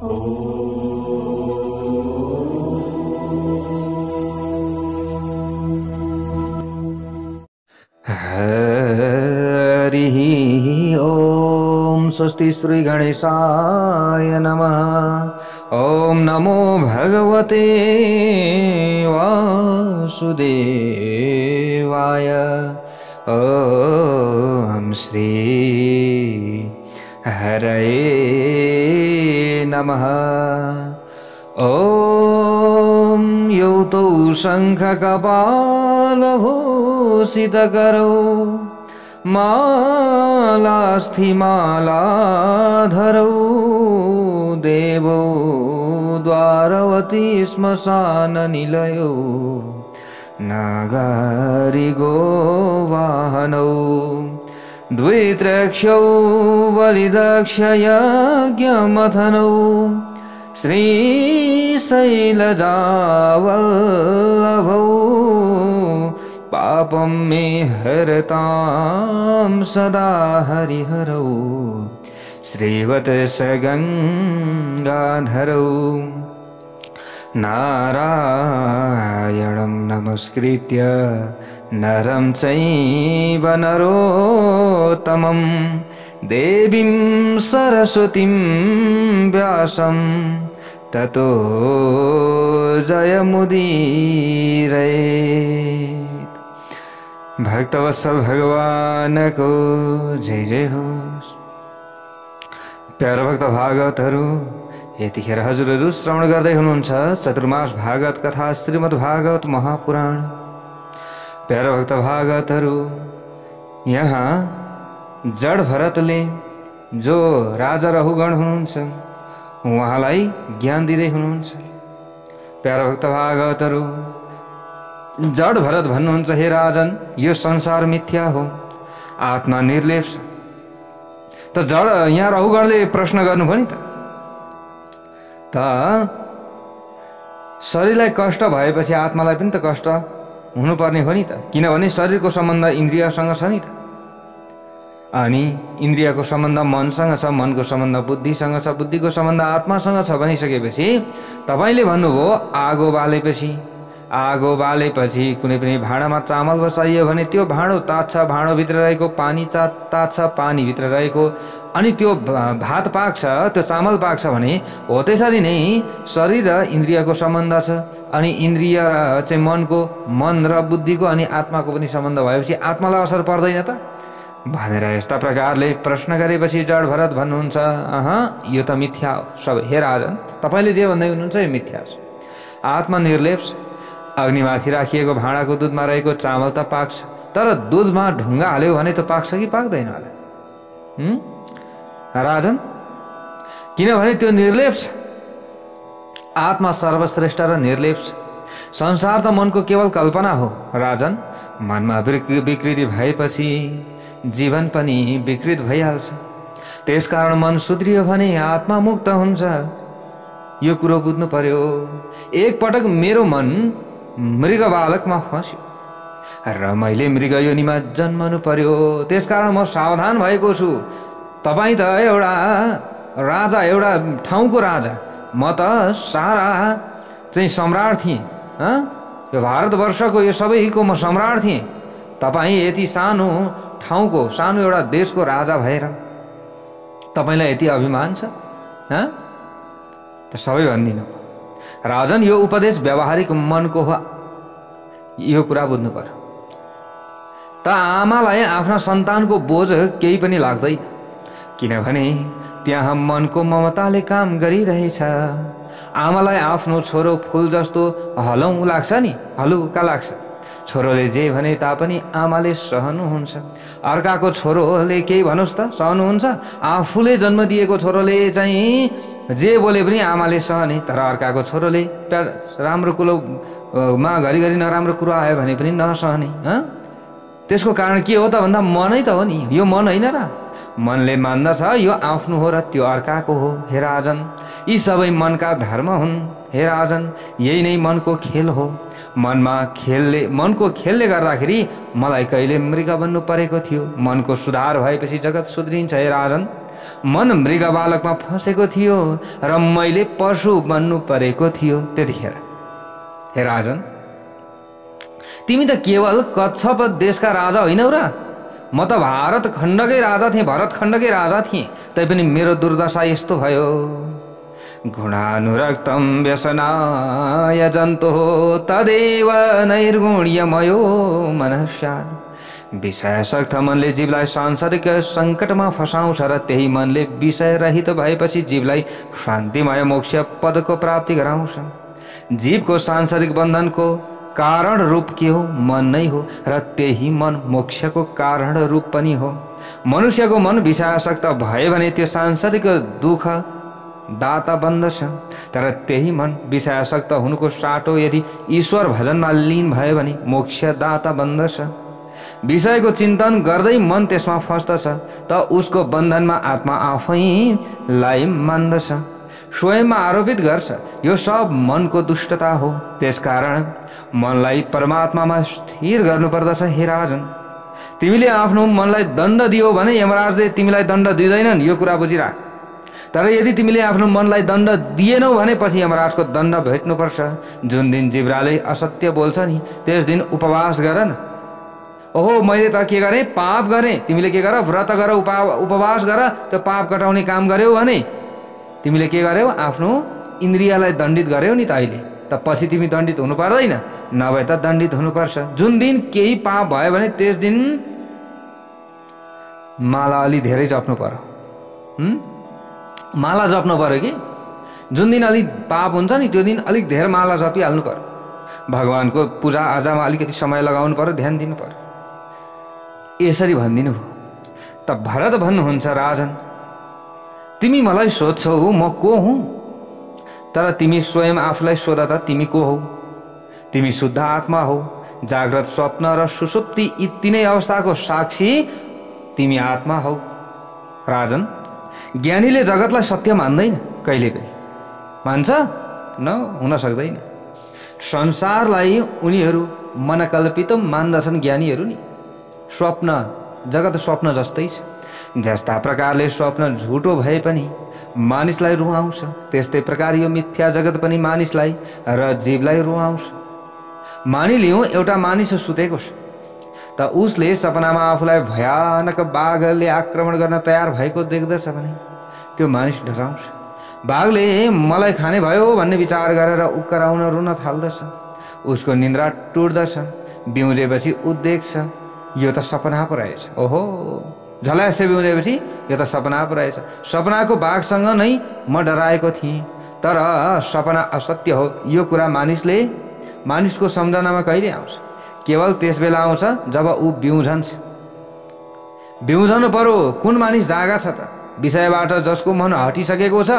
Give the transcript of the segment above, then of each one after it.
हरिः ओम स्वस्ति श्री गणेशाय नमः। ओम नमो भगवते वासुदेवाय। ओम श्री हरये नमः। ओम यौतौ शङ्खकपालभूषितकरौ मालास्थिमालाधरौ देवौ द्वारवती श्मशाननिलयौ नागारिगो वाहनौ द्वित्रक्षौ बलिदक्षयज्ञमथनौ श्रीशैलजावल्लभौ पापं मे हरतां सदा हरिहरौ श्रीवत्सगङ्गाधरौ नारायणं नमस्कृत्य नरं चैव नरोत्तमं देवीं सरस्वतीं व्यासं ततो जयमुदीरयेत्। भक्तवत्सल भगवान को जय जय हो। प्यारा भक्त भागवतहरू, यतिखेर हजुरहरू श्रवण गर्दै हुनुहुन्छ चतुर्मास भागवत कथा श्रीमद् भागवत महापुराण। प्यारा भक्त भागवतहरू, यहाँ जड भरतले जो राजा रहुगण हुनुहुन्छ उहाँलाई ज्ञान दिँदै हुनुहुन्छ। प्यारा भक्त भागवतहरू, जड भरत भन्नुहुन्छ, हे राजन, यो संसार मिथ्या हो, आत्मा निर्लेप छ। त जड यहाँ रहुगणले प्रश्न गर्नुभयो नि त शरीरलाई कष्ट भएपछि आत्मालाई पनि त कष्ट हुनुपर्ने हो नि त, किनभने शरीरको सम्बन्ध इन्द्रियसँग छ नि त, अनि इन्द्रियको सम्बन्ध मनसँग छ, मनको सम्बन्ध बुद्धिसँग छ, बुद्धिको सम्बन्ध आत्मासँग छ भनिसकेपछि तपाईले भन्नुभयो आगो बालेपछि कुनै पनि भाँडामा चामल बसाइयो भने त्यो भाँडो तात्छ, भाँडोभित्र रहेको पानी तात्छ, पानीभित्र रहेको अनि त्यो भात पाक्छ, त्यो चामल पाक्छ भने हो त्यसरी नै शरीर र इन्द्रियको सम्बन्ध छ, अनि इन्द्रिय चाहिँ मनको, मन र बुद्धिको अनि आत्माको पनि सम्बन्ध भएपछि आत्मालाई असर पर्दैन त भनेर यस्ता प्रकारले प्रश्न गरेपछि जड भरत भन्नुहुन्छ, यो त मिथ्या हो सबै। हे राजन, तपाईले जे भन्दै हुनुहुन्छ यो मिथ्या छ, आत्मा निर्लेप छ। अग्निमाथि राखिएको भाँडाको दुधमा रहेको चामल त पाक्छ, तर दुधमा ढुङ्गा हाल्यो भने त पाक्छ कि पाक्दैन होला राजन? किनभने त्यो निर्लेप छ। आत्मा सर्वश्रेष्ठ र निर्लेप छ। संसार त मनको केवल कल्पना हो राजन। मनमा विकृति भएपछि जीवन पनि विकृत भइहाल्छ। त्यसकारण मन सुध्रियो भने आत्मा मुक्त हुन्छ। यो कुरो बुझ्नु पर्यो। एक पटक मेरो मन मृग बालकमा फस्यो र मैले मृग योनिमा जन्मनु पर्यो। त्यसकारण म सावधान भएको छु। तपाई त एउटा राजा, एउटा ठाउँको राजा, म त सारा चाहिँ सम्राट थिएँ। यो भारतवर्षको यो सबैको म सम्राट थिएँ। तपाई यति सानो ठाउँको, सानो एउटा देशको राजा भएर तपाईलाई यति अभिमान छ? त सबै भन्दिनु राजन, यो उपदेश व्यावहारिक मनको हो। यो कुरा बुझ्नु पर्यो। त आमालाई आफ्ना सन्तानको बोझ केही पनि लाग्दैन, किनभने त्यहाँ मनको ममताले काम गरिरहेछ। आमालाई आफ्नो छोरो फूल जस्तो हलौं लाग्छ नि, हलुका लाग्छ। छोरोले जे भने तापनि आमाले सहनुहुन्छ। अर्काको छोरोले केही भनोस् त सहनुहुन्छ। आफूले जन्म दिएको छोरोले चाहिँ जे बोले पनि आमाले सहने, तर अर्काको छोरोले राम्रो कुलोमा घरिघरि नराम्रो कुरो आयो भने पनि नसहने। त्यसको कारण के हो त भन्दा मनै त हो नि। यो मन होइन र? मनले मान्दछ यो आफ्नो हो र त्यो अर्काको हो। हे राजन, यी सबै मनका धर्म हुन्। हे राजन, यही नै मनको खेल हो। मनको खेलले गर्दाखेरि मलाई कहिले मृग बन्नु परेको थियो। मनको सुधार भएपछि जगत सुध्रिन्छ। हे राजन, मन मृग बालकमा फसेको थियो र मैले पशु बन्नु परेको थियो त्यतिखेर। हे राजन, तिमी त केवल कच्छप देशका राजा होइनौ र? म त भारत खण्डकै राजा थिएँ, भरत खण्डकै राजा थिएँ। तैपनि मेरो दुर्दशा यस्तो भयो। गुणानुरक्तम व्यसनाय जन्तु तदेव नैर्गुण्यमयो मनस्यात्। विषयासक्त मनले जीवलाई सांसारिक सङ्कटमा फसाउँछ र त्यही मनले विषय रहित भएपछि जीवलाई शान्तिमय मोक्ष पदको प्राप्ति गराउँछ। जीवको सांसारिक बन्धनको कारण रूप के हो? मन नै हो र त्यही मन मोक्षको कारण रूप पनि हो। मनुष्यको मन विषयासक्त भयो भने त्यो सांसारिक दुःख दाता बन्दछ, तर त्यही मन विषयासक्त हुनुको साटो यदि ईश्वर भजनमा लीन भयो भने मोक्ष दाता बन्दछ। विषयको चिन्तन गर्दै मन त्यसमा फस्दछ त उसको बन्धनमा आत्मा आफैलाई मान्दछ, स्वयंमा आरोपित गर्छ। यो सब मनको दुष्टता हो। त्यसकारण मनलाई परमात्मामा स्थिर गर्नुपर्दछ। हे राजन, तिमीले आफ्नो मनलाई दण्ड दियो भने यमराजले तिमीलाई दण्ड दिँदैनन्, यो कुरा बुझिराख। तर यदि तिमीले आफ्नो मनलाई दण्ड दिएनौ भने पछि यमराजको दण्ड भेट्नुपर्छ। जुन दिन जिब्राले असत्य बोल्छ नि त्यस दिन उपवास गर न। ओहो, मैले त के गरेँ? पाप गरेँ। तिमीले के गर? व्रत गर, उपवास गर। त्यो पाप कटाउने काम गर्यौ भने तिमीले के गर्यौ? आफ्नो इन्द्रियलाई दण्डित गर्यौ नि त अहिले। त पछि तिमी दण्डित हुनु पर्दैन, नभए त दण्डित हुनुपर्छ। जुन दिन केही पाप भयो भने त्यस दिन माला अलि धेरै जप्नु पर्यो। माला जप्नु पर्यो कि जुन दिन अलिक पाप हुन्छ नि त्यो दिन अलिक धेरै माला जपिहाल्नु पर्यो। भगवानको पूजा आजामा अलिकति समय लगाउनु पर्यो, ध्यान दिनु पर्यो। यसरी भनिदिनु भयो। त भरत भन्नुहुन्छ, राजन तिमी मलाई सोध्छौ म को हुँ, तर तिमी स्वयं आफूलाई सोध त तिमी को हौ? तिमी शुद्ध आत्मा हौ। जाग्रत, स्वप्न र सुषुप्ति यी तीनै अवस्थाको साक्षी तिमी आत्मा हौ। राजन, ज्ञानीले जगतलाई सत्य मान्दैन, कहिले पनि। मान्छ? न, हुन सक्दैन। संसारलाई उनीहरू मनकल्पित मान्दछन् ज्ञानीहरू नि। स्वप्न, जगत स्वप्न जस्तै छ। जस्ता प्रकारले स्वप्न झुटो भए पनि मानिसलाई रुवाउँछ, त्यस्तै प्रकार यो मिथ्या जगत पनि मानिसलाई र जीवलाई रुवाउँछ। मानिलिउँ एउटा मानिस सुतेको छ, त उसले सपनामा आफूलाई भयानक बाघले आक्रमण गर्न तयार भएको देख्दछ भने त्यो मानिस डराउँछ। बाघले मलाई खाने भयो भन्ने विचार गरेर उक्कराउन रुन थाल्दछ। उसको निन्द्रा टुट्दछ। बिउजेपछि ऊ देख्छ यो त सपना पो रहेछ। ओहो, झल्यासे बिउजेपछि यो त सपना पो रहेछ। सपनाको बाघसँग नै म डराएको थिएँ, तर सपना असत्य हो। यो कुरा मानिसको सम्झनामा कहिले आउँछ? केवल त्यस बेला आउँछ जब ऊ बिउझन्छ। बिउझनु पर्यो। कुन मानिस जागा छ त? विषयबाट जसको मन हटिसकेको छ,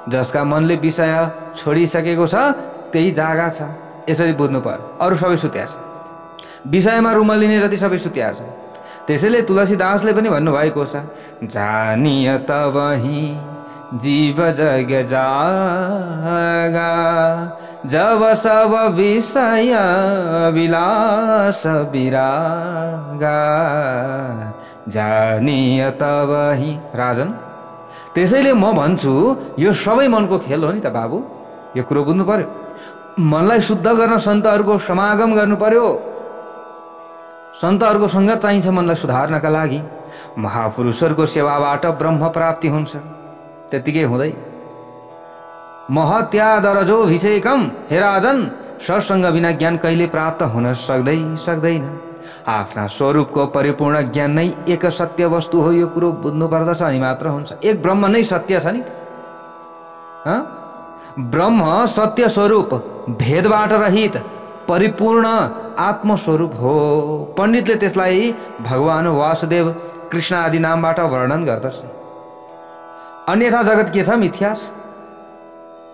जसका मनले विषय छोडिसकेको छ, त्यही जागा छ। यसरी बुझ्नु पर्यो। अरू सबै सुत्या छ। विषयमा रुमलिने जति सबै सुत्या छ। त्यसैले तुलसीदासले पनि भन्नुभएको छ, जानिय तबहि जीव जग जागा, जब सब विषय विलास विरागा, जानिय तबहि। राजन, त्यसैले म भन्छु यो सबै मनको खेल हो नि त बाबु। यो कुरो बुझ्नु पर्यो। मनलाई शुद्ध गर्न सन्तहरूको समागम गर्नु पर्यो। सन्तहरूको सङ्गत चाहिन्छ मनलाई सुधार्नका लागि। महापुरुषहरूको सेवाबाट ब्रह्म प्राप्ति हुन्छ। त्यतिकै हुँदै महत्यादरजो भिषेकम। हे राजन, सत्सङ्ग बिना ज्ञान कहिले प्राप्त हुन सक्दैन। आफ्ना स्वरूपको परिपूर्ण ज्ञान नै एक सत्य वस्तु हो। यो कुरो बुझ्नु पर्दछ, अनि मात्र हुन्छ। एक ब्रह्म नै सत्य छ नि। ब्रह्म सत्य स्वरूप, भेदबाट रहित, परिपूर्ण आत्मस्वरूप हो। पण्डितले त्यसलाई भगवान वासुदेव, कृष्ण आदि नामबाट वर्णन गर्दछ। अन्यथा जगत के छ? मिथ्या छ।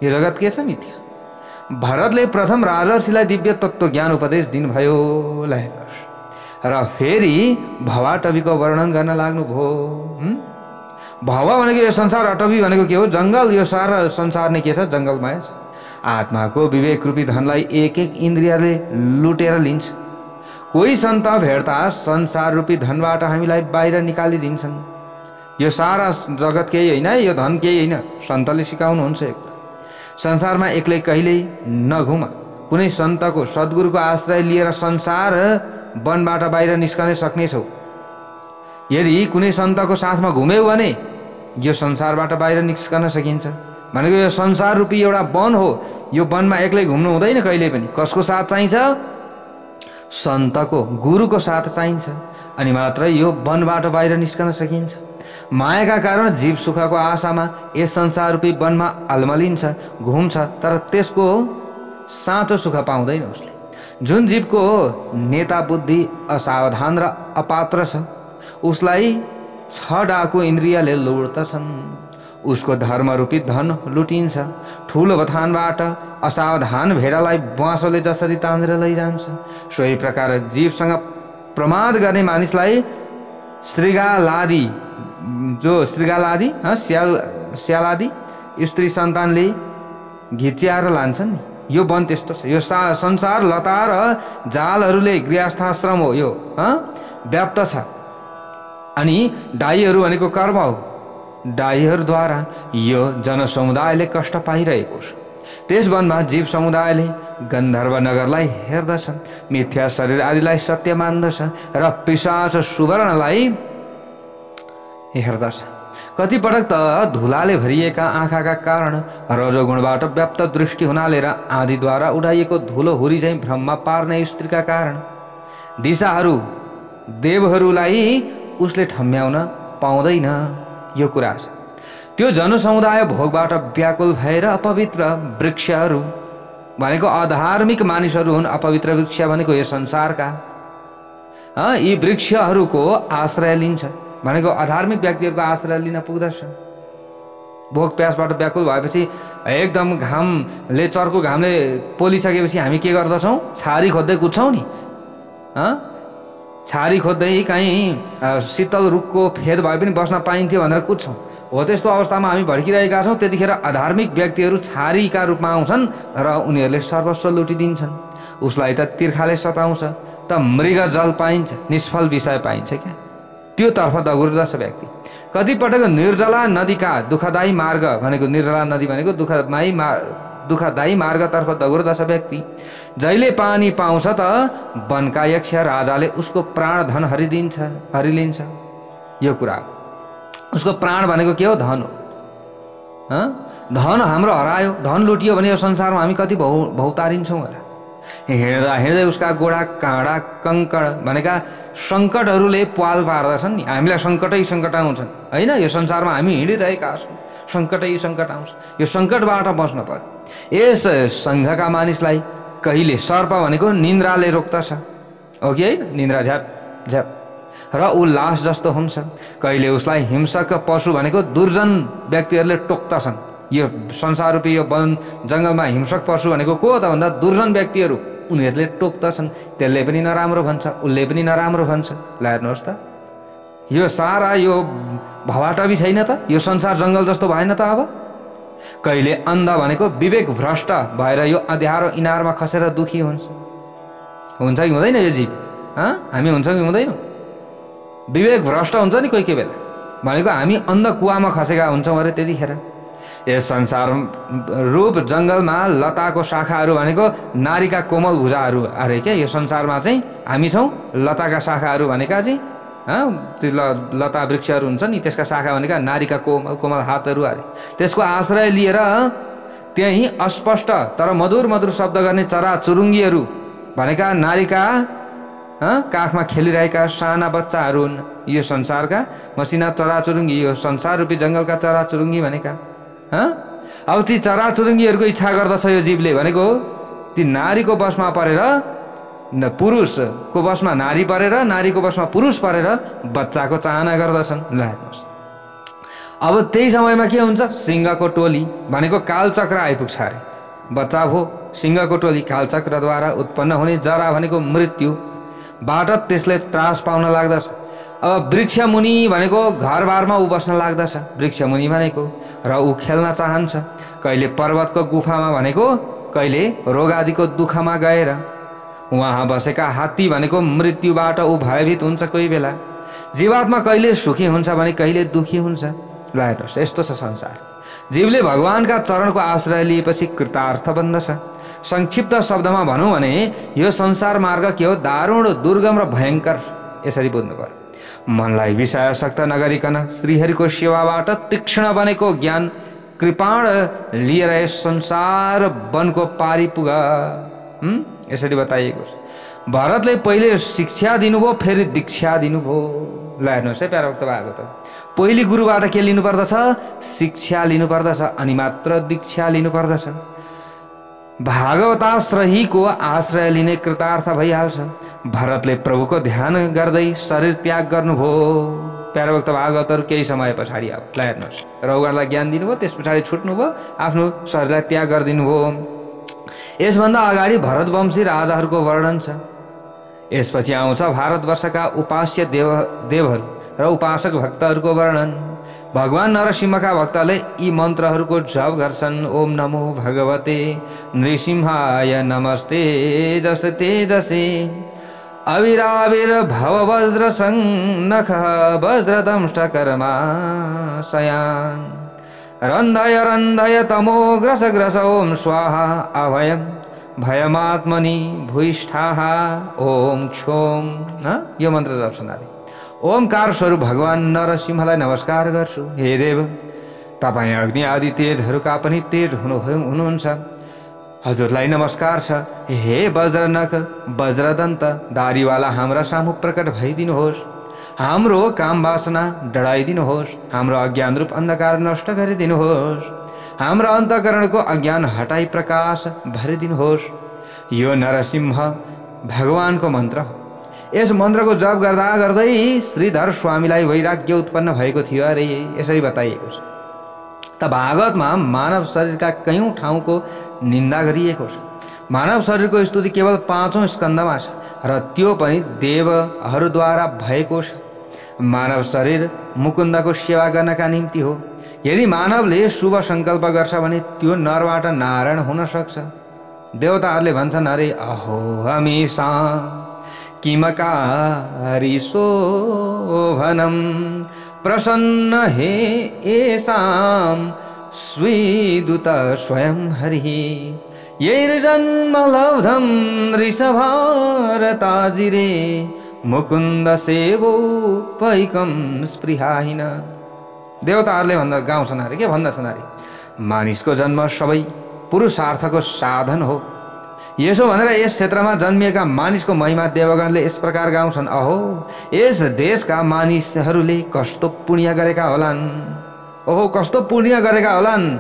यो जगत के छ? मिथ्या। भरतले प्रथम राजर्षिलाई दिव्य तत्त्व ज्ञान उपदेश दिनुभयो र फेरि भवाटवीको वर्णन गर्न लाग्नुभयो। भवा भनेको यो संसार, अटवी भनेको के हो? जङ्गल। यो सारा संसार नै के छ? जङ्गलमय छ। आत्माको विवेक रूपी धनलाई एक एक इन्द्रियले लुटेर लिन्छ। कोही सन्त भेट्दा संसार रूपी धनबाट हामीलाई बाहिर निकालिदिन्छन्। यो सारा जगत केही होइन, यो धन केही होइन। सन्तले सिकाउनुहुन्छ एक संसारमा एक्लै कहिल्यै नघुम। कुनै सन्तको सद्गुरुको आश्रय लिएर संसार वनबाट बाहिर निस्कन सक्नेछौ। यदि कुनै सन्तको साथमा घुम्यौ भने यो संसारबाट बाहिर निस्कन सकिन्छ। भनेको यो संसार रूपी एउटा वन हो, यो वनमा एक्लै घुम्नु हुँदैन कहिले पनि। कसको साथ चाहिन्छ? सन्तको, गुरुको साथ चाहिन्छ, अनि मात्र यो वनबाट बाहिर निस्कन सकिन्छ। मायाका कारण जीव सुखको आशामा यस संसार रूपी वनमा अल्मलिन्छ, घुम्छ, तर त्यसको साँचो सुख पाउँदैन उसले। जुन जीवको नेता बुद्धि असावधान र अपात्र छ, उसलाई 6 डाकु इन्द्रियले लुट्दछन्। उसको धर्मरूपी धन लुटिन्छ। ठुलो बथानबाट असावधान भेडालाई बाँसोले जसरी तानेर लैजान्छ, सोही प्रकार जीवसँग प्रमाद गर्ने मानिसलाई श्रृगालादि, जो श्रृगालादि स्यालादि स्त्री सन्तानले घिच्याएर लान्छन् नि। यो वन त्यस्तो छ। यो संसार लता र जालहरूले गृहस्थाश्रम हो, यो व्याप्त छ। अनि डाइहरू भनेको कर्म हो। डाइहरूद्वारा यो जनसमुदायले कष्ट पाइरहेको छ। त्यस वनमा जीव समुदायले गन्धर्व नगरलाई हेर्दछ, मिथ्या शरीर आदिलाई सत्य मान्दछ र पिशाच सुवर्णलाई हेर्दछ। कतिपटक त धुलाले भरिएका आँखाका कारण रजोगुणबाट व्याप्त दृष्टि हुनाले र आँधीद्वारा उडाइएको धुलो हुरी चाहिँ भ्रममा पार्ने स्त्रीका कारण दिशाहरू देवहरूलाई उसले ठम्म्याउन पाउँदैन। यो कुरा छ। त्यो जनसमुदाय भोगबाट व्याकुल भएर अपवित्र वृक्षहरू भनेको अधार्मिक मानिसहरू हुन्। अपवित्र वृक्ष भनेको यो संसारका यी वृक्षहरूको आश्रय लिन्छ। भनेको अधार्मिक व्यक्तिहरूको आश्रय लिन पुग्दछ। भोक प्यासबाट व्याकुल भएपछि एकदम घामले, चर्को घामले पोलिसकेपछि हामी के गर्दछौँ? छारी खोज्दै कुद्छौँ नि। छारी खोज्दै कहीँ शीतल रुखको फेद भए पनि बस्न पाइन्थ्यो भनेर कुद्छौँ। हो त्यस्तो अवस्थामा हामी भड्किरहेका छौँ। त्यतिखेर अधार्मिक व्यक्तिहरू छारीका रूपमा आउँछन् र उनीहरूले सर्वस्व लुटिदिन्छन्। उसलाई त तिर्खाले सताउँछ, त मृग जल पाइन्छ, निष्फल विषय पाइन्छ क्या। त्यो तर्फ दगुर्दछ व्यक्ति। कतिपटक निर्जला नदीका दुःखदायी मार्ग भनेको, निर्जला नदी भनेको दुःखदायी मार्गतर्फ दगुर्दछ व्यक्ति। जहिले पानी पाउँछ त वनका यक्ष राजाले उसको प्राण धन हरिलिन्छ। यो कुरा उसको प्राण भनेको के हो? धन हो। धन हाम्रो हरायो, धन लुटियो भने यो संसारमा हामी कति भौतारिन्छौँ होला। हिँड्दा हिँड्दै उसका गोडा काँडा कङ्कड भनेका सङ्कटहरूले पाल पार्दछन् नि। हामीलाई सङ्कट आउँछन् होइन। यो संसारमा हामी हिँडिरहेका छौँ, सङ्कट आउँछ। यो सङ्कटबाट बस्न पर्यो। यस सङ्घका मानिसलाई कहिले सर्प भनेको निन्द्राले रोक्दछ, हो कि होइन? निन्द्रा झ्याप झ्याप र ऊ लास जस्तो हुन्छ। कहिले उसलाई हिंसक पशु भनेको दुर्जन व्यक्तिहरूले टोक्दछन्। यो संसार रूपी यो वन जङ्गलमा हिंसक पशु भनेको को हो त भन्दा दुर्जन व्यक्तिहरू। उनीहरूले टोक्दछन्। त्यसले पनि नराम्रो भन्छ, उसले पनि नराम्रो भन्छ। ल हेर्नुहोस् त, यो सारा यो भवाटबी छैन त? यो संसार जङ्गल जस्तो भएन त? अब कहिले अन्ध भनेको विवेक भ्रष्ट भएर यो अँध्यारो इनारमा खसेर दुखी हुन्छ कि हुँदैन? यो जीव हामी हुन्छ कि हुँदैनौँ? विवेक भ्रष्ट हुन्छ नि कोही बेला। भनेको हामी अन्ध कुवामा खसेका हुन्छौँ अरे त्यतिखेर। यस संसार रूप जङ्गलमा लताको शाखाहरू भनेको नारीका कोमल भुजाहरू अरे क्या। यो संसारमा चाहिँ हामी छौँ लताका शाखाहरू भनेका चाहिँ त्यो लता वृक्षहरू हुन्छ नि, त्यसका शाखा भनेका नारीका कोमल कोमल हातहरू अरे। त्यसको आश्रय लिएर त्यही अस्पष्ट तर मधुर मधुर शब्द गर्ने चरा चुरुङ्गीहरू भनेका नारीका काखमा खेलिरहेका साना बच्चाहरू हुन्। यो संसारका मसिना चराचुरुङ्गी, यो संसार रूपी जङ्गलका चराचुरुङ्गी भनेका। अब ती चराचुरुङ्गीहरूको इच्छा गर्दछ यो जीवले भनेको ती नारीको बसमा परेर, पुरुषको बसमा नारी परेर, नारीको बसमा पुरुष परेर बच्चाको चाहना गर्दछन्। ल हेर्नुहोस्, अब त्यही समयमा के हुन्छ? सिंहको टोली भनेको कालचक्र आइपुग्छ अरे। बच्चा भो सिंहको टोली कालचक्रद्वारा उत्पन्न हुने जरा भनेको मृत्युबाट त्यसले त्रास पाउन लाग्दछ। अब वृक्षमुनि भनेको घरबारमा ऊ बस्न लाग्दछ, वृक्षमुनि भनेको, र ऊ खेल्न चाहन्छ। कहिले पर्वतको गुफामा भनेको, कहिले रोग आदिको दुःखमा गएर। उहाँ बसेका हात्ती भनेको मृत्युबाट ऊ भयभीत हुन्छ कोही बेला। जीवात्मा कहिले सुखी हुन्छ भने कहिले दुखी हुन्छ। ल हेर्नुहोस्, यस्तो छ संसार। जीवले भगवानका चरणको आश्रय लिएपछि कृतार्थ बन्दछ। संक्षिप्त शब्दमा भनौँ भने यो संसार मार्ग के हो? दारुण, दुर्गम र भयङ्कर। यसरी बुझ्नु पर्यो। मनलाई विषयासक्त नगरिकन श्रीहरिको सेवाबाट तीक्ष्ण बनेको ज्ञान कृपाण लिएर यस संसार वनको पारी पुग। यसरी बताइएको छ। भरतले पहिले शिक्षा दिनुभयो, फेरि दीक्षा दिनुभयो। ल हेर्नुहोस् है प्यारा भक्त भागवत, पहिले गुरुबाट के लिनु पर्दछ? शिक्षा लिनु पर्दछ, अनि मात्र दीक्षा लिनु पर्दछ। भागवताश्रयीको आश्रय लिने कृतार्थ भइहाल्छ। भरतले प्रभुको ध्यान गर्दै शरीर त्याग गर्नुभयो। प्यारा भक्त भागवतहरू केही समय पछाडि अब ल हेर्नुहोस्, रौगणलाई ज्ञान दिनुभयो, त्यस पछाडि छुट्नुभयो, आफ्नो शरीरलाई त्याग गरिदिनु भयो। यसभन्दा अगाडि भरतवंशी राजाहरूको वर्णन छ। यसपछि आउँछ भारतवर्षका उपास्य देवहरू र उपासक भक्तहरूको वर्णन। भगवान नरसिंहका भक्तले यी मन्त्रहरूको जप गर्छन्। ओम नमो भगवते नृसिंहाय नमस्ते जस तेजसे अविराविर भव वज्र संनख वज्रदंष्ट कर्मा शयान रन्धय रन्धय तमोग्रस ग्रस ओम स्वाहा अभयम भयमात्मनि भूयिष्ठाः ओम क्षोम। यो मन्त्र जप्छन्। ओमकार स्वरूप भगवान नरसिंहलाई नमस्कार गर्छु। हे देव, तपाईँ अग्नि आदि तेजहरूका पनि तेज हुनुहुन्छ। हजुरलाई नमस्कार छ। हे वज्रनख वज्रदन्त दारीवाला हाम्रा सामु प्रकट भइदिनुहोस्। हाम्रो काम वासना डढाइदिनुहोस्। हाम्रो अज्ञान रूप अन्धकार नष्ट गरिदिनुहोस्। हाम्रा अन्तःकरणको अज्ञान हटाई प्रकाश भरिदिनुहोस्। यो नरसिंह भगवानको मन्त्र हो। यस मन्त्रको जप गर्दा गर्दै श्रीधर स्वामीलाई वैराग्य उत्पन्न भएको थियो अरे। यसरी बताइएको छ। त भागवतमा मानव शरीरका कयौं ठाउँको निन्दा गरिएको छ। मानव शरीरको स्तुति केवल 5औं स्कन्धमा छ र त्यो पनि देवहरूद्वारा भएको छ। मानव शरीर मुकुन्दको सेवा गर्नका निम्ति हो। यदि मानवले शुभ संकल्प गर्छ भने त्यो नरबाट नारायण हुन सक्छ। देवताहरूले भन्छन्, अरे अहो हमेशा किमकारी शोभनम प्रसन्न हे येषां स्वीदूत स्वयं हरिः यैर्जन्म लब्धं ऋषभारताजिरे मुकुन्द सेवो पैकम स्पृहाहीन। देवताहरूले गाउँछन् अरे, के भन्दछन् अरे? मानिसको जन्म सबै पुरुषार्थको साधन हो। यसो भनेर यस क्षेत्रमा जन्मिएका मानिसको महिमा देवगणले यस प्रकार गाउँछन्। अहो, यस देशका मानिसहरूले कस्तो पुण्य गरेका होलान्। ओहो, कस्तो पुण्य गरेका होलान्।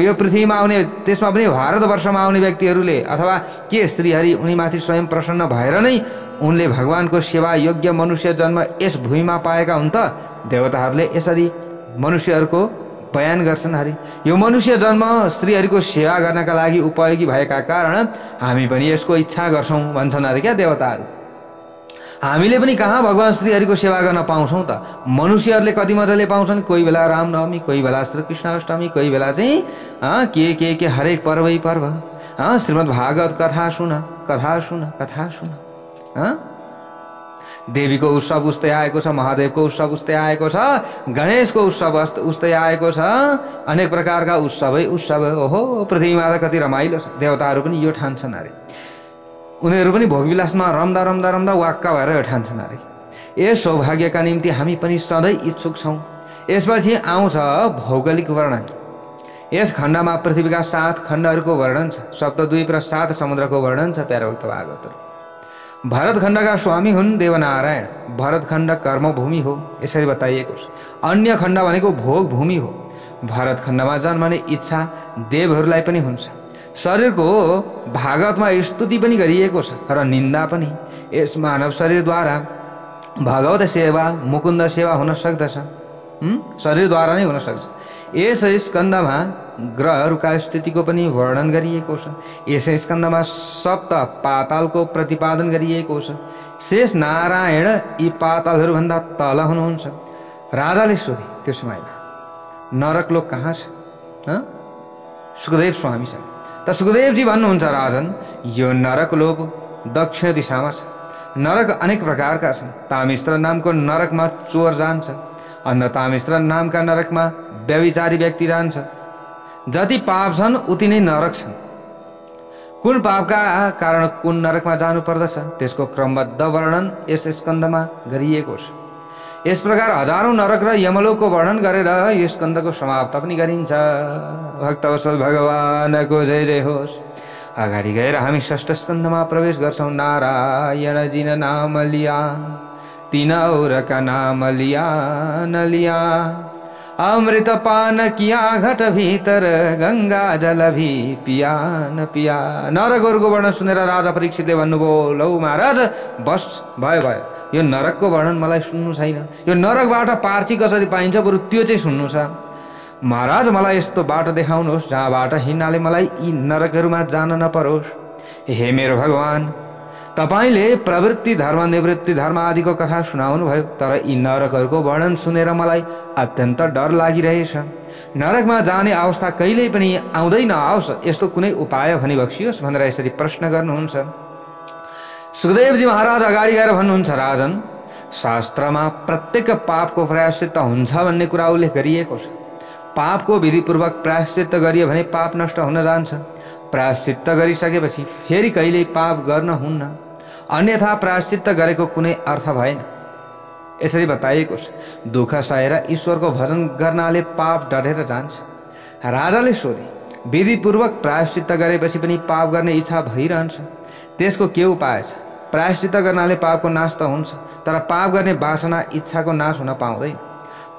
यो पृथ्वीमा आउने, त्यसमा पनि भारतवर्षमा आउने व्यक्तिहरूले अथवा के स्त्रीहरि उनीमाथि स्वयं प्रसन्न भएर नै उनले भगवानको सेवा योग्य मनुष्य जन्म यस भूमिमा पाएका हुन् त। देवताहरूले यसरी मनुष्यहरूको बयान गर्छन्। हरि यो मनुष्य जन्म स्त्रीहरूको सेवा गर्नका लागि उपयोगी भएका कारण हामी पनि यसको इच्छा गर्छौँ भन्छन् अरे क्या देवताहरू। हामीले पनि कहाँ भगवान श्रीहरिको सेवा गर्न पाउँछौँ त। मनुष्यहरूले कति मजाले पाउँछन्। कोही बेला रामनवमी, कोही बेला श्रीकृष्ण अष्टमी, कोही बेला चाहिँ के हरेक पर्वै पर्व। श्रीमद् भागवत कथा सुन, कथा सुन, कथा सुन। देवीको उत्सव उस्तै आएको छ, महादेवको उत्सव उस्तै आएको छ, गणेशको उत्सव उस्तै आएको छ। अनेक प्रकारका उत्सवै उत्सव। ओहो, पृथ्वीमा त कति रमाइलो छ। देवताहरू पनि यो ठान्छन् अरे। उनीहरू पनि भोगविलासमा रम्दा रम्दा रम्दा वाक्क भएर यो ठान्छन् अरे। यस सौभाग्यका निम्ति हामी पनि सधैँ इच्छुक छौँ। यसपछि आउँछ भौगोलिक वर्णन। यस खण्डमा पृथ्वीका 7 खण्डहरूको वर्णन छ। सप्तद्वीप र 7 समुद्रको वर्णन छ। प्यारा भक्त भागवत, भरत खण्डका स्वामी हुन् देवनारायण। भरत खण्ड कर्मभूमि हो, यसरी बताइएको छ। अन्य खण्ड भनेको भोग भूमि हो। भरत खण्डमा जन्मने इच्छा देवहरूलाई पनि हुन्छ। शरीरको भागवतमा स्तुति पनि गरिएको छ र निन्दा पनि। यस मानव शरीरद्वारा भगवत सेवा, मुकुन्द सेवा हुन सक्दछ। शरीरद्वारा नै हुन सक्छ। यस स्कन्धमा ग्रहहरूका स्थितिको पनि वर्णन गरिएको छ। यस स्कन्धमा सप्त पातालको प्रतिपादन गरिएको छ। शेष नारायण यी पातालहरूभन्दा तल हुनुहुन्छ। राजाले सोधे त्यो समयमा, नरकलोक कहाँ छ? सुखदेव स्वामी छ। त सुखदेवजी भन्नुहुन्छ, राजन यो नरकलोक दक्षिण दिशामा छ। नरक अनेक प्रकारका छन्। तामिश्र नामको नरकमा चोर जान्छ, अन्ध तामिश्र नामका नरकमा व्यभिचारी व्यक्ति जान्छ। जति पाप छन् उति नै नरक छन्। कुन पापका कारण कुन नरकमा जानु पर्दछ त्यसको क्रमबद्ध वर्णन यस स्कन्धमा गरिएको छ। यस प्रकार हजारौं नरक र यमलोकको वर्णन गरेर यस स्कन्धको समाप्त पनि गरिन्छ। भक्तवत्सल भगवानको जय जय होस्। अगाडि गएर हामी षष्ठ स्कन्धमा प्रवेश गर्छौं। नारायण जिन नाम लिया, तीन औरका नाम लिया न लिया, अमृत पान किया घट भीतर, गंगा जल भी पिया न पिया। नरकहरूको वर्णन सुनेर राजा परीक्षितले भन्नुभयो, लौ महाराज बस भयो, यो नरकको वर्णन मलाई सुन्नु छैन। यो नरकबाट पार्ची कसरी पाइन्छ बरु त्यो चाहिँ सुन्नु छ। महाराज मलाई यस्तो बाटो देखाउनुहोस् जहाँबाट हिँड्नाले मलाई यी नरकहरूमा जान नपरोस्। हे मेरो भगवान, तपाईले प्रवृत्ति धर्म निवृत्ति धर्म आदिको कथा सुनाउनु भयो, तर यी नरकहरूको वर्णन सुनेर मलाई अत्यन्त डर लागिरहेछ। नरकमा जाने अवस्था कहिल्यै पनि आउँदै नआओस्, यस्तो कुनै उपाय भनी बक्सियोस् भनेर यसरी प्रश्न गर्नुहुन्छ। सुखदेवजी महाराज अगाडि गएर भन्नुहुन्छ, राजन, शास्त्रमा प्रत्येक पापको प्रायश्चित्त हुन्छ भन्ने कुरा उल्लेख गरिएको छ। पापको विधिपूर्वक प्रायश्चित्त गरियो भने पाप नष्ट हुन जान्छ। प्रायश्चित्त गरिसकेपछि फेरि कहिल्यै पाप गर्न हुन्न, अन्यथा प्रायश्चित्त गरेको कुनै अर्थ भएन। यसरी बताइएको छ। दुःख सहेर ईश्वरको भजन गर्नाले पाप डढेर जान्छ। राजाले सोधे, विधिपूर्वक प्रायश्चित्त गरेपछि पनि पाप गर्ने इच्छा भइरहन्छ, त्यसको के उपाय छ? प्रायश्चित्त गर्नाले पापको नाश त हुन्छ, तर पाप गर्ने वासना इच्छाको नाश हुन पाउँदैन।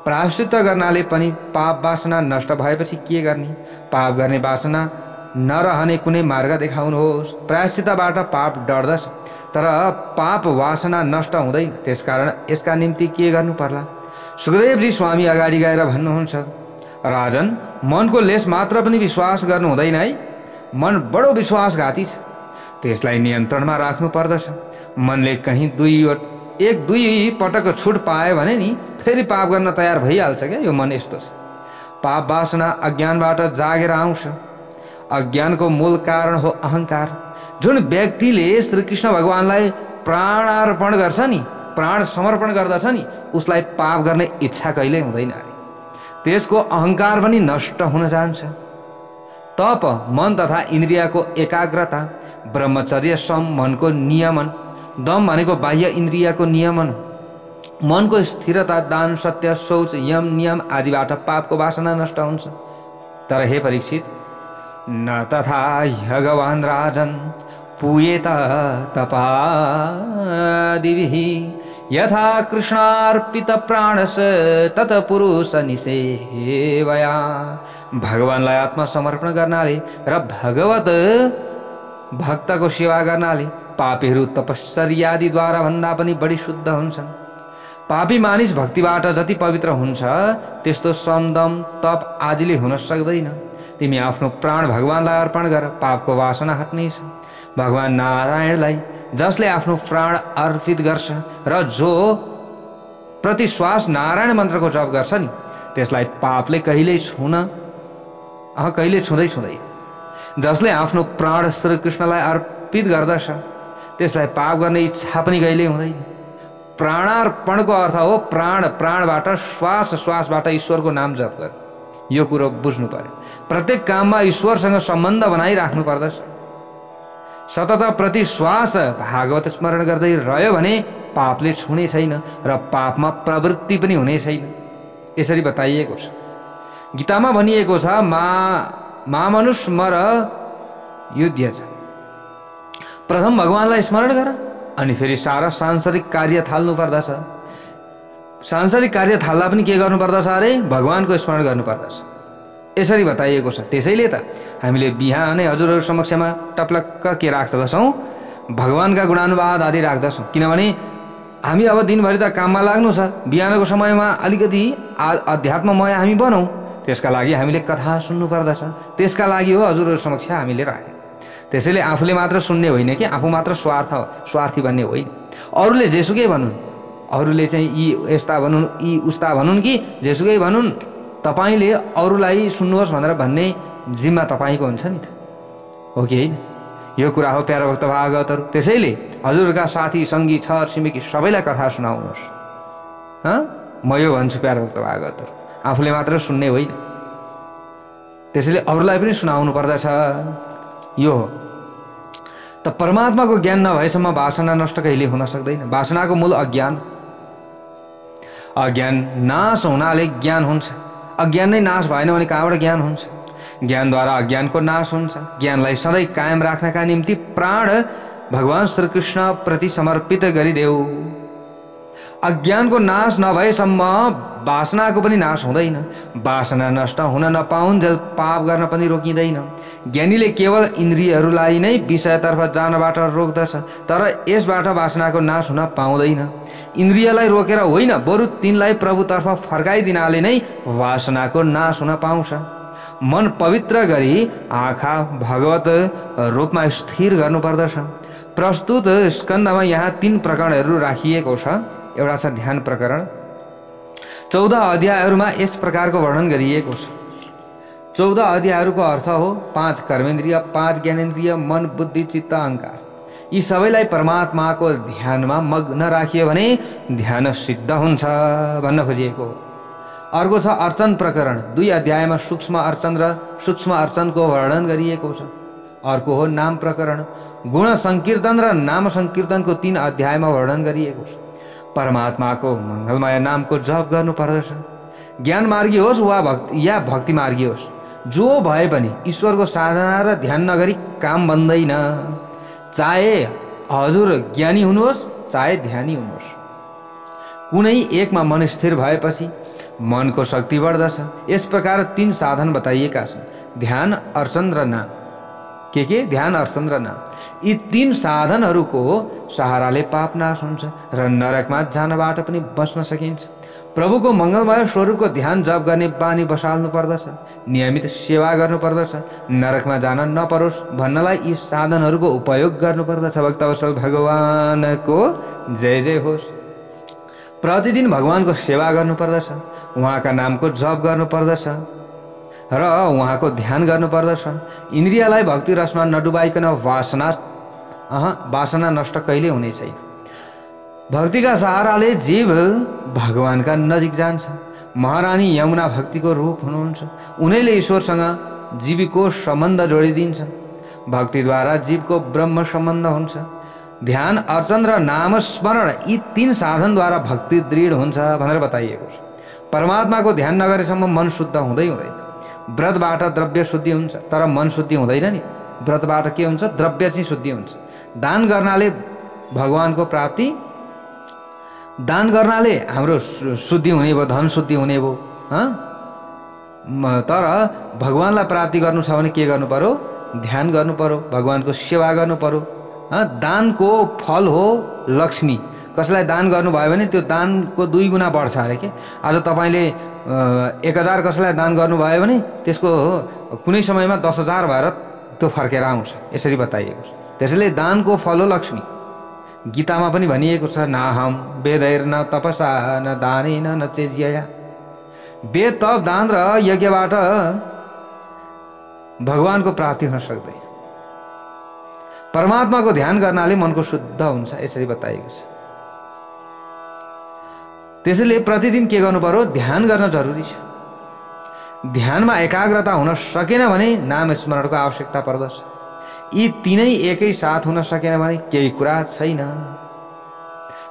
प्रायश्चित्त गर्नाले पनि पाप वासना नष्ट भएपछि के गर्ने? पाप गर्ने वासना नरहने कुनै मार्ग देखाउनुहोस्। प्रायश्चित्तबाट पाप डढ्दछ, तर पाप वासना नष्ट हुँदैन, त्यसकारण यसका निम्ति के गर्नु पर्ला? सुखदेवजी स्वामी अगाडि गएर भन्नुहुन्छ, राजन, मनको लेस मात्र पनि विश्वास गर्नु हुँदैन है। मन बडो विश्वासघाती छ, त्यसलाई नियन्त्रणमा राख्नु पर्दछ। मनले कहीँ एक दुई पटक छुट पायो भने नि फेरि पाप गर्न तयार भइहाल्छ क्या। यो मन यस्तो छ। पाप वासना अज्ञानबाट जागेर आउँछ। अज्ञानको मूल कारण हो अहंकार। जुन व्यक्तिले श्रीकृष्ण भगवानलाई प्राणार्पण गर्छ नि, प्राण समर्पण गर्दछ नि, उसलाई पाप गर्ने इच्छा कहिल्यै हुँदैन अरे। त्यसको अहंकार पनि नष्ट हुन जान्छ। तप, मन तथा इन्द्रियको एकाग्रता, ब्रह्मचर्य, सम मनको नियमन, दम भनेको बाह्य इन्द्रियको नियमन हो। मनको स्थिरता, दान, सत्य, शौच, यम नियम आदिबाट पापको वासना नष्ट हुन्छ। तर हे परीक्षित, न तथा भगवान राजन पूयेत तपादिभिः, यथा कृष्णार्पित प्राणस तत्पुरुष निसेवया। भगवानलाई आत्मसमर्पण गर्नाले र भगवत भक्तको सेवा गर्नाले पापीहरू तपश्चर्यादिद्वारा भन्दा पनि बढी शुद्ध हुन्छन्। पापी मानिस भक्तिबाट जति पवित्र हुन्छ त्यस्तो समदम तप आदिले हुन सक्दैन। तिमी आफ्नो प्राण भगवानलाई अर्पण गर, पापको वासना हट्नेछ। भगवान नारायणलाई जसले आफ्नो प्राण अर्पित गर्छ र जो प्रति श्वास नारायण मन्त्रको जप गर्छ नि, त्यसलाई पापले कहिल्यै कहिले छुँदैन। जसले आफ्नो प्राण श्रीकृष्णलाई अर्पित गर्दछ त्यसलाई पाप गर्ने इच्छा पनि कहिल्यै हुँदैन। प्राणार्पणको अर्थ हो प्राणबाट श्वासबाट ईश्वरको नाम जप गर। यो कुरो बुझ्नु पर्यो। प्रत्येक काममा ईश्वरसँग सम्बन्ध बनाइराख्नु पर्दछ। सतत प्रति श्वास भागवत स्मरण गर्दै रह्यो भने पापले छुने छैन र पापमा प्रवृत्ति पनि हुने छैन। यसरी बताइएको छ। गीतामा भनिएको छ, मामनुष मर युद्ध छ। प्रथम भगवानलाई स्मरण गर अनि फेरि सारा सांसारिक कार्य थाल्नु पर्दछ। सांसारिक कार्य थाल्दा पनि के गर्नु पर्दछ अरे? भगवानको स्मरण गर्नु पर्दछ। यसरी बताइएको छ। त्यसैले त हामीले बिहानै हजुरहरू समक्षमा टप्लक्क के राख्दछौँ? भगवानका गुणानुवाद आदि राख्दछौँ। किनभने हामी अब दिनभरि त काममा लाग्नु छ, बिहानको समयमा अलिकति अध्यात्ममय हामी बनौँ। त्यसका लागि हामीले कथा सुन्नु पर्दछ। त्यसका लागि हो हजुरहरू समक्ष हामीले राखे। त्यसैले आफूले मात्र सुन्ने होइन कि आफू मात्र स्वार्थी भन्ने होइन। अरूले जेसुकै भनुन्, अरूले चाहिँ यी यस्ता भनुन्, यी उस्ता भनुन् कि जेसुकै भनुन्, तपाईले अरूलाई सुन्नुहोस् भनेर भन्ने जिम्मा तपाईको हुन्छ नि त, हो कि होइन? यो कुरा हो प्यारा भक्त भागवतहरू। त्यसैले हजुरका साथी सङ्गी छर छिमेकी सबैलाई कथा सुनाउनुहोस्। म यो भन्छु प्यारा भक्त भागवतहरू, आफूले मात्र सुन्ने होइन, त्यसैले अरूलाई पनि सुनाउनु पर्दछ। यो हो। त परमात्माको ज्ञान नभएसम्म वासना नष्ट कहिले हुन सक्दैन। वासनाको मूल अज्ञान। अज्ञान नाश हुनाले ज्ञान हुन्छ। अज्ञान नै नाश भएन भने कहाँबाट ज्ञान हुन्छ? ज्ञानद्वारा अज्ञानको नाश हुन्छ। ज्ञानलाई सधैँ कायम राख्नका निम्ति प्राण भगवान श्रीकृष्ण प्रति समर्पित गरिदेऊ। अज्ञानको नाश नभएसम्म वासनाको पनि नाश हुँदैन। वासना नष्ट हुन नपाउन्जेल पाप गर्न पनि रोकिँदैन। ज्ञानीले केवल इन्द्रियहरूलाई नै विषयतर्फ जानबाट रोक्दछ, तर यसबाट वासनाको नाश हुन पाउँदैन। इन्द्रियलाई रोकेर होइन, बरु तिनलाई प्रभुतर्फ फर्काइदिनाले नै वासनाको नाश हुन पाउँछ। मन पवित्र गरी आँखा भगवत रूपमा स्थिर गर्नुपर्दछ। प्रस्तुत स्कन्धमा यहाँ 3 प्रकरणहरू राखिएको छ। एउटा छ ध्यान प्रकरण। 14 अध्यायहरूमा यस प्रकारको वर्णन गरिएको छ। 14 अध्यायहरूको अर्थ हो 5 कर्मेन्द्रिय, 5 ज्ञानेन्द्रिय, मन, बुद्धि, चित्त, अहङ्कार। यी सबैलाई परमात्माको ध्यानमा मग्न राखियो भने ध्यान सिद्ध हुन्छ भन्न खोजिएको हो। अर्को छ अर्चन प्रकरण। 2 अध्यायमा सूक्ष्म अर्चन र सूक्ष्म अर्चनको वर्णन गरिएको छ। अर्को हो नाम प्रकरण। गुण संकीर्तन र नाम संकीर्तनको 3 अध्यायमा वर्णन गरिएको छ। परमात्माको मङ्गलमय नामको जप गर्नुपर्दछ। ज्ञान मार्गी होस् या भक्ति मार्गी होस्, जो भए पनि ईश्वरको साधना र ध्यान नगरी काम बन्दैन। चाहे हजुर ज्ञानी हुनुहोस् चाहे ध्यानी हुनुहोस्, कुनै एकमा मन स्थिर भएपछि मनको शक्ति बढ्दछ। यस प्रकार 3 साधन बताइएका छन्: ध्यान, अर्चन र नाम। के ध्यान, अर्चन र नाम। यी 3 साधनहरूको सहाराले पाप नाश हुन्छ र नरकमा जानबाट पनि बच्न सकिन्छ। प्रभुको मङ्गलमय स्वरूपको ध्यान जप गर्ने बानी बसाल्नु पर्दछ। नियमित सेवा गर्नुपर्दछ। नरकमा जान नपरोस् भन्नलाई यी साधनहरूको उपयोग गर्नुपर्दछ। भक्तवत्सल भगवानको जय जय होस्। प्रतिदिन भगवानको सेवा गर्नुपर्दछ। उहाँका नामको जप गर्नुपर्दछ र उहाँको ध्यान गर्नुपर्दछ। इन्द्रियलाई भक्ति रसमा नडुबाइकन वासना नष्ट कहिले हुने छैन। भक्तिका सहाराले जीव भगवानका नजिक जान्छ। महारानी यमुना भक्तिको रूप हुनुहुन्छ। उनैले ईश्वरसँग जीवको सम्बन्ध जोडिदिन्छन्। भक्तिद्वारा जीवको ब्रह्म सम्बन्ध हुन्छ। ध्यान, अर्चन र नाम स्मरण यी 3 साधनद्वारा भक्ति दृढ हुन्छ भनेर बताइएको छ। परमात्माको ध्यान नगरेसम्म मन शुद्ध हुँदैन। व्रतबाट द्रव्य शुद्धि हुन्छ तर मन शुद्धि हुँदैन नि। व्रतबाट के हुन्छ? द्रव्य चाहिँ शुद्धि हुन्छ। दान गर्नाले भगवानको प्राप्ति, दान गर्नाले हाम्रो शुद्धि हुने भयो, धन शुद्धि हुने भयो। तर भगवानलाई प्राप्ति गर्नु छ भने के गर्नु पर्यो? ध्यान गर्नु पर्यो, भगवानको सेवा गर्नु पर्यो। दानको फल हो लक्ष्मी। कसैलाई दान गर्नुभयो भने त्यो दानको 2 गुणा बढ्छ अरे के। आज तपाईँले 1000 कसैलाई दान गर्नुभयो भने त्यसको कुनै समयमा 10,000 भएर त्यो फर्केर आउँछ। यसरी बताइएको छ। त्यसैले दानको फल हो लक्ष्मी। गीतामा पनि भनिएको छ, नाहम वेदैर न तपसा न दानेन न चेज्यया। वेद, तप, दान र यज्ञबाट भगवानको प्राप्ति हुन सक्दैन। परमात्माको ध्यान गर्नाले मनको शुद्ध हुन्छ, यसरी बताइएको छ। त्यसैले प्रतिदिन के गर्नु पर्यो? ध्यान गर्न जरुरी छ। ध्यानमा एकाग्रता हुन सकेन भने नाम स्मरणको आवश्यकता पर्दछ। यी 3 एकै साथ हुन सकेन भने केही कुरा छैन।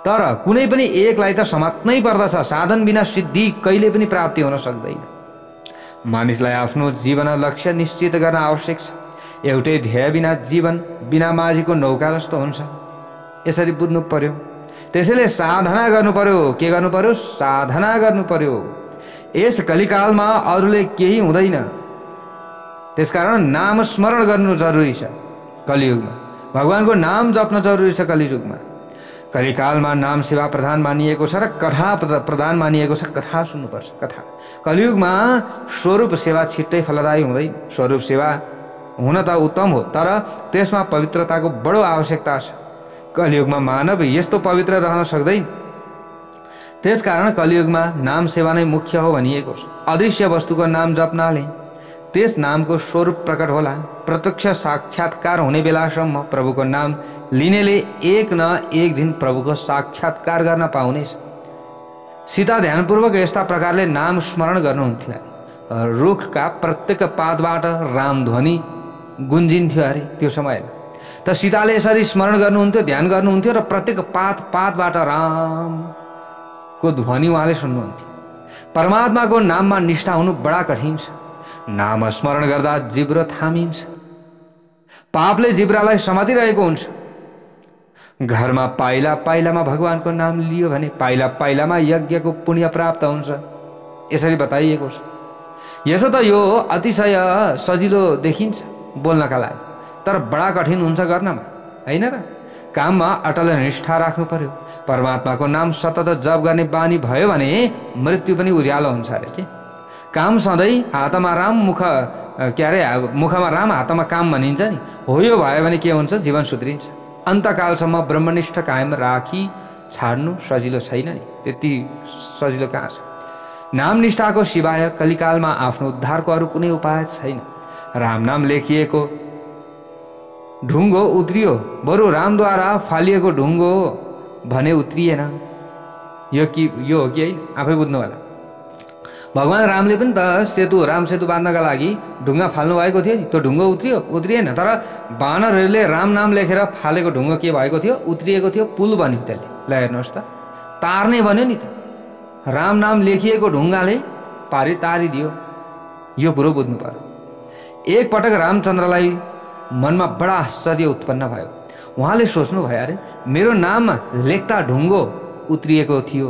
तर कुनै पनि एकलाई त समात्नै पर्दछ। साधन बिना सिद्धि कहिले पनि प्राप्ति हुन सक्दैन। मानिसलाई आफ्नो जीवन लक्ष्य निश्चित गर्न आवश्यक छ। एउटै ध्येय बिना जीवन बिना माझीको नौका जस्तो हुन्छ, यसरी बुझ्नु पर्यो। त्यसैले साधना गर्नु पर्यो। के गर्नु पर्यो? साधना गर्नु पर्यो। यस कलिकालमा अरूले केही हुँदैन, त्यसकारण नाम स्मरण गर्नु जरुरी छ। कलियुगमा भगवानको नाम जप्न जरुरी छ। कलियुगमा कलिकालमा नाम सेवा प्रधान मानिएको छ र कथा प्रधान मानिएको छ। कथा सुन्नुपर्छ। कथा। कलियुगमा स्वरूप सेवा छिट्टै फलदायी हुँदैन। स्वरूप सेवा हुन त उत्तम हो, तर त्यसमा पवित्रताको बडो आवश्यकता छ। कलियुगमा मानव यस्तो पवित्र रहन सक्दैन। त्यसकारण कलियुगमा नाम सेवा नै मुख्य हो भनिएको छ। अदृश्य वस्तुको नाम जप्नाले त्यस नामको स्वरूप प्रकट होला। प्रत्यक्ष साक्षात्कार हुने बेलासम्म प्रभुको नाम लिनेले एक न एक दिन प्रभुको साक्षात्कार गर्न पाउनेछ। सीता ध्यानपूर्वक यस्ता प्रकारले नाम स्मरण गर्नुहुन्थ्यो। रुखका प्रत्येक पातबाट रामध्वनि गुन्जिन्थ्यो अरे त्यो समयमा। त सीताले यसरी स्मरण गर्नुहुन्थ्यो, ध्यान गर्नुहुन्थ्यो र प्रत्येक पातबाट रामको ध्वनि उहाँले सुन्नुहुन्थ्यो। परमात्माको नाममा निष्ठा हुनु बडा कठिन छ। नाम स्मरण गर्दा जिब्रो थामिन्छ। पापले जिब्रालाई समातिरहेको हुन्छ। घरमा पाइला पाइलामा भगवानको नाम लियो भने पाइला पाइलामा यज्ञको पुण्य प्राप्त हुन्छ, यसरी बताइएको छ। यसो त यो अतिशय सजिलो देखिन्छ बोल्नका लागि, तर बडा कठिन हुन्छ गर्नमा, हैन र? काममा अटल निष्ठा राख्नु पर्यो। परमात्माको नाम सतत जप गर्ने बानी भयो भने मृत्यु पनि उज्यालो हुन्छ अरे के। काम सधैँ हातमा राम मुखमा राम हातमा काम भनिन्छ नि, हो यो भयो भने के हुन्छ? जीवन सुध्रिन्छ। अन्तकालसम्म ब्रह्मनिष्ठ कायम राखी छाड्नु सजिलो छैन नि, त्यति सजिलो कहाँ छ? नाम निष्ठाको सिवाय कलिकालमा आफ्नो उद्धारको अरू कुनै उपाय छैन। राम नाम लेखिएको ढुङ्गो उत्रियो, बरु रामद्वारा फालिएको ढुङ्गो भने उत्रिएन। यो हो कि है? आफै बुझ्नु होला। भगवान रामले पनि त राम सेतु बाँध्नका लागि ढुङ्गा फाल्नु भएको थियो नि, त्यो ढुङ्गो उत्रिएन। तर बानरहरूले राम नाम लेखेर फालेको ढुङ्गो के भएको थियो? उत्रिएको थियो, पुल बन्यो त्यसले। ल हेर्नुहोस् त, तार्ने बन्यो नि त। राम नाम लेखिएको ढुङ्गाले तारिदियो। यो कुरो बुझ्नु पर्यो। एकपटक रामचन्द्रलाई मनमा बडा आश्चर्य उत्पन्न भयो। उहाँले सोच्नु भयो, अरे मेरो नाममा लेख्दा ढुङ्गो उत्रिएको थियो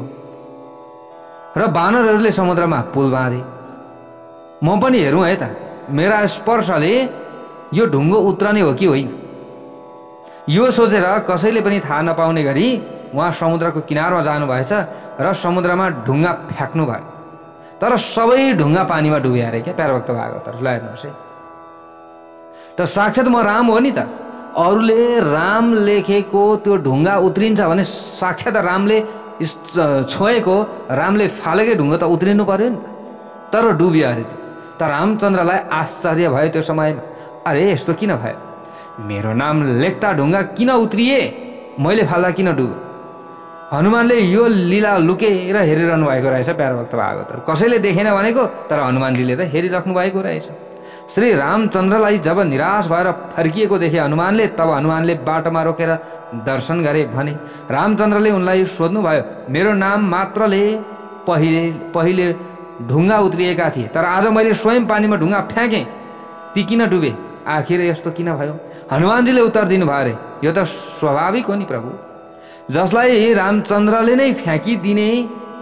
र बानरहरूले समुद्रमा पुल बाँधे। म पनि हेरौँ है त, मेरा स्पर्शले यो ढुङ्गो उत्रने हो कि होइन। यो सोचेर कसैले पनि थाहा नपाउने गरी उहाँ समुद्रको किनारमा जानुभएछ र समुद्रमा ढुङ्गा फ्याँक्नु भयो। तर सबै ढुङ्गा पानीमा डुब्यो अरे क्या प्यारभक्त भागवत। ल हेर्नुहोस् है, त साक्षात् म राम हो नि त। अरूले राम लेखेको त्यो ढुङ्गा उत्रिन्छ भने साक्षात् रामले छोएको, रामले फालेकै ढुङ्गा त उत्रिनु पर्यो नि त। तर डुब्यो अरे त्यो। त रामचन्द्रलाई आश्चर्य भयो त्यो समयमा, अरे यस्तो किन भयो? मेरो नाम लेख्दा ढुङ्गा किन उत्रिए? मैले फाल्दा किन डुब्यो? हनुमानले यो लीला लुकेर हेरिरहनु भएको रहेछ प्यारभक्त भागवतहरू। कसैले देखेन भनेको, तर हनुमानजीले त हेरिराख्नु भएको रहेछ। श्री रामचन्द्रलाई जब निराश भएर फर्किएको देखे हनुमानले, तब हनुमानले बाटोमा रोकेर दर्शन गरे भने रामचन्द्रले उनलाई सोध्नुभयो, मेरो नाम मात्रले पहिले ढुङ्गा उत्रिएका थिए, तर आज मैले स्वयं पानीमा ढुङ्गा फ्याँकेँ, ती किन डुबे? आखिर यस्तो किन भयो? हनुमानजीले उत्तर दिनुभयो, अरे यो त स्वाभाविक हो नि प्रभु। जसलाई रामचन्द्रले नै फ्याँकिदिने,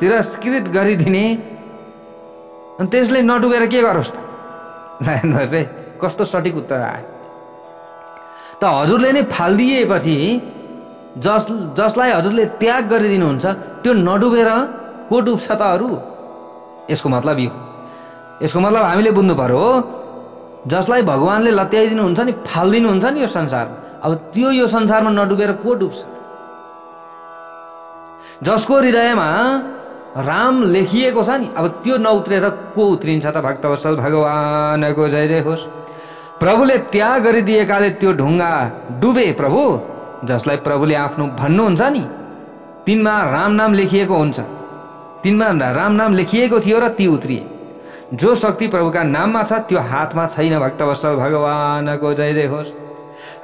तिरस्कृत गरिदिने, अनि त्यसले नडुबेर के गरोस् त? हेर्नुहोस् है, कस्तो सठिक उत्तर आयो। त हजुरले नै फालिदिएपछि जसलाई हजुरले त्याग गरिदिनुहुन्छ त्यो नडुबेर को डुब्छ त अरू? यसको मतलब यो, यसको मतलब हामीले बुझ्नु पर्यो, जसलाई भगवानले लत्याइदिनुहुन्छ नि, फालिदिनुहुन्छ नि यो संसारमा, अब त्यो यो संसारमा नडुबेर को डुब्छ? जसको हृदयमा राम लेखिएको छ नि, अब त्यो नउत्रेर को उत्रिन्छ त? भक्तवत्सल भगवानको जय जय होस्। प्रभुले त्याग गरिदिएकाले त्यो ढुङ्गा डुबे प्रभु। जसलाई प्रभुले आफ्नो भन्नुहुन्छ नि, तिनमा राम नाम लेखिएको हुन्छ, तिनमा राम नाम लेखिएको थियो र ती उत्रिए। जो शक्ति प्रभुका नाममा छ त्यो हातमा छैन। भक्तवत्सल भगवानको जय जय होस्।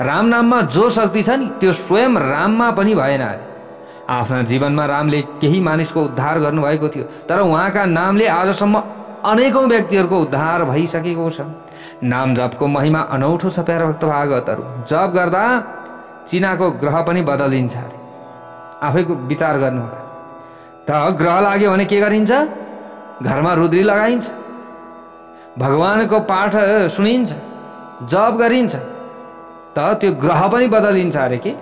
राम नाममा जो शक्ति छ नि, त्यो स्वयं राममा पनि भएन अरे। आफ्ना जीवनमा रामले केही मानिसको उद्धार गर्नुभएको थियो, तर उहाँका नामले आजसम्म अनेकौं व्यक्तिहरूको उद्धार भइसकेको छ। नाम जपको महिमा अनौठो छ प्यारा भक्त भागवतहरू। जप गर्दा चिनाको ग्रह पनि बदलिन्छ अरे। आफैको विचार गर्नु होला। त ग्रह लाग्यो भने के गरिन्छ? घरमा रुद्री लगाइन्छ, भगवानको पाठ सुनिन्छ, जप गरिन्छ, त त्यो ग्रह पनि बदलिन्छ अरे के।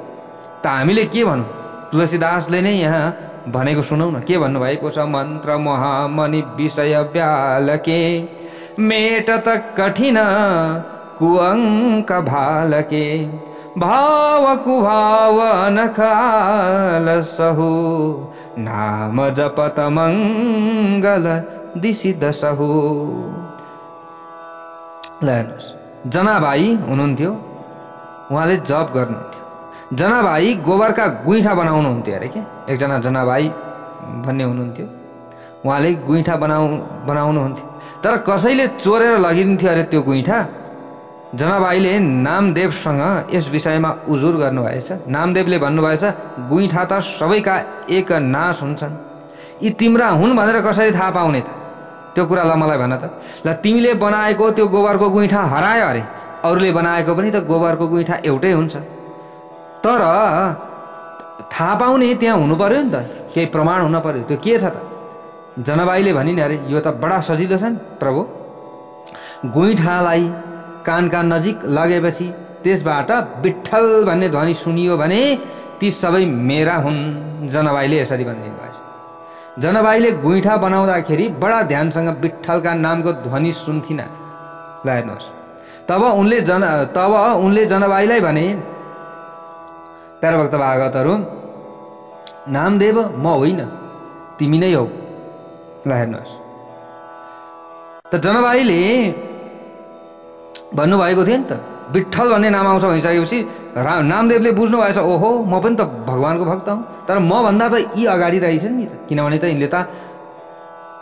त हामीले के भनौँ? तुलसीदासले नै यहाँ भनेको सुनौ न, के भन्नुभएको छ? मन्त्र महामणि विषय ब्यालके मेटत कठिन कुअङ्क भालके भाव कुभाव नखाल सहु नाम जपत मङ्गल दिशि दसहु। ल हेर्नुहोस्, जनाभाइ हुनुहुन्थ्यो, उहाँले जप गर्नुहुन्थ्यो। जनाभाइ गोबरका गुइठा बनाउनुहुन्थ्यो अरे क्या। एकजना जनाभाइ भन्ने हुनुहुन्थ्यो, उहाँले गुइठा बनाउनुहुन्थ्यो। तर कसैले चोरेर लगिदिन्थ्यो अरे त्यो गुइठा। जनाभाइले नामदेवसँग यस विषयमा उजुर गर्नुभएछ। नामदेवले भन्नुभएछ, गुइठा त सबैका एक नाश हुन्छन्, यी तिम्रा हुन् भनेर कसरी थाहा पाउने त? त्यो कुरालाई मलाई भन त। ल तिमीले बनाएको त्यो गोबरको गुइठा हरायो अरे, अरूले बनाएको पनि त गोबरको गुइठा एउटै हुन्छ। तर थाहा पाउने त्यहाँ हुनु पर्यो नि त, केही प्रमाण हुन पर्यो। त्यो के छ त? जनाभाइले भनिन् अरे, यो त बडा सजिलो छ नि प्रभु। गुइठालाई कानका नजिक लगेपछि त्यसबाट विठ्ठल भन्ने ध्वनि सुनियो भने ती सबै मेरा हुन्। जनाभाइले यसरी भनिदिनु भएछ। जनाभाइले गुइठा बनाउँदाखेरि बडा ध्यानसँग विठ्ठलका नामको ध्वनि सुन्थिन। ल हेर्नुहोस्, तब उनले जनाभाइलाई भने, प्यारा भक्त भागवतहरू, नामदेव म होइन, तिमी नै हौ। ल हेर्नुहोस्, त जनाभाइले भन्नुभएको थियो नि त, विठ्ठल भन्ने नाम आउँछ भनिसकेपछि नामदेवले बुझ्नु भएछ, ओहो म पनि त भगवानको भक्त हुँ। तर म भन्दा त यी अगाडि रहेछन् नि त, किनभने त यिनले त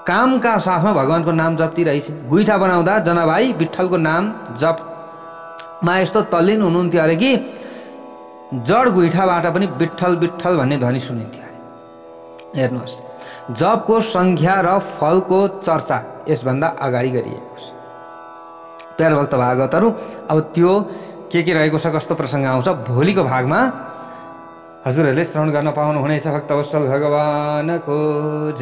कामका साथमा भगवानको नाम जप्ती रहेछन्। गुइठा बनाउँदा जनाभाइ विठ्ठलको नाम जपमा यस्तो तल्लीन हुनुहुन्थ्यो अरे कि जड गुइठाबाट पनि विठ्ठल विठ्ठल भन्ने ध्वनि सुनिन्थ्यो अरे। हेर्नुहोस्, जपको सङ्ख्या र फलको चर्चा यसभन्दा अगाडि गरिएको छ। प्यारा भक्त भागवतहरू, अब त्यो के रहेको छ, कस्तो प्रसङ्ग आउँछ, भोलिको भागमा हजुरहरूले श्रवण गर्न पाउनुहुनेछ। भक्तवत्सल भगवानको